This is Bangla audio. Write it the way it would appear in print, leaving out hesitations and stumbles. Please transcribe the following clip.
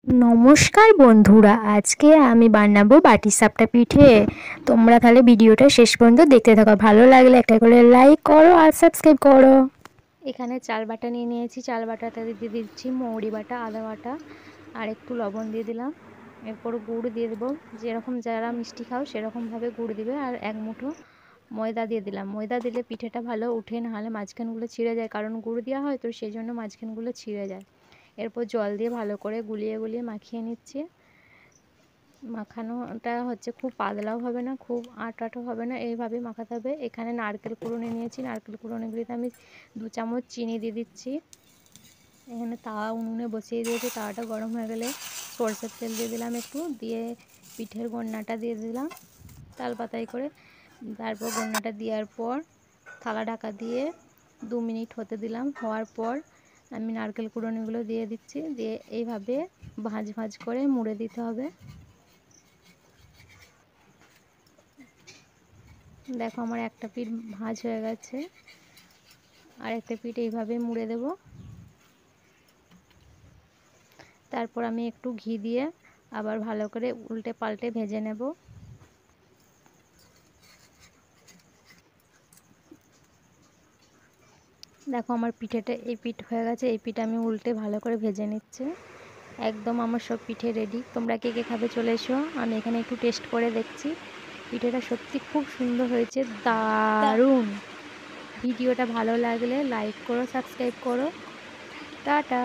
নমস্কার বন্ধুরা, আজকে আমি বানাবো বাটিসাপটা পিঠে। তোমরা তাহলে ভিডিওটা শেষ পর্যন্ত দেখতে থাকো। ভালো লাগলে একটা করে লাইক করো আর সাবস্ক্রাইব করো। এখানে চাল বাটা নিয়ে নিয়েছি, চাল বাটাতে দিয়ে দিচ্ছি মৌরি বাটা, আদা বাটা আর একটু লবণ দিয়ে দিলাম। এরপর গুড় দিয়ে দেবো, যেরকম যারা মিষ্টি খাও সেরকমভাবে গুড় দিবে। আর এক মুঠো ময়দা দিয়ে দিলাম। ময়দা দিলে পিঠেটা ভালো উঠে, নাহলে মাঝখানগুলো ছিঁড়ে যায়, কারণ গুড় দেওয়া হয় তো সেই জন্য মাঝখানগুলো ছিঁড়ে যায়। এরপর জল দিয়ে ভালো করে গুলিয়ে গুলিয়ে মাখিয়ে নিচ্ছি। মাখানোটা হচ্ছে খুব পাতলাও হবে না, খুব আটাও হবে না, এইভাবে মাখাতে হবে। এখানে নারকেল কুড়ুনি নিয়েছি, নারকেল কুড়ুনিগুলিতে আমি 2 চামচ চিনি দিয়ে দিচ্ছি। এখানে তাওয়া উনুনে বসিয়ে দিয়েছি, তাওয়াটা গরম হয়ে গেলে সরষের তেল দিয়ে দিলাম একটু, দিয়ে পিঠের গন্নাটা দিয়ে দিলাম তাল পাতায় করে। তারপর গন্নাটা দেওয়ার পর থালা ঢাকা দিয়ে 2 মিনিট হতে দিলাম। হওয়ার পর আমি নারকেল কুড়ুনিগুলো দিয়ে দিচ্ছি, দিয়ে এইভাবে ভাঁজ ভাঁজ করে মুড়ে দিতে হবে। দেখো আমার একটা পিঠ ভাঁজ হয়ে গেছে, আর একটা পিঠ এইভাবে মুড়ে দেব। তারপর আমি একটু ঘি দিয়ে আবার ভালো করে উল্টে পাল্টে ভেজে নেব। দেখো আমার পিঠেটা এই পিঠ হয়ে গেছে, এই পিঠ আমি উল্টে ভালো করে ভেজে নিচ্ছি। একদম আমার সব পিঠে রেডি। তোমরা কে কে খাবে চলে এসো। আমি এখানে একটু টেস্ট করে দেখছি, পিঠেটা সত্যি খুব সুন্দর হয়েছে, দারুণ। ভিডিওটা ভালো লাগলে লাইক করো, সাবস্ক্রাইব করো। টাটা।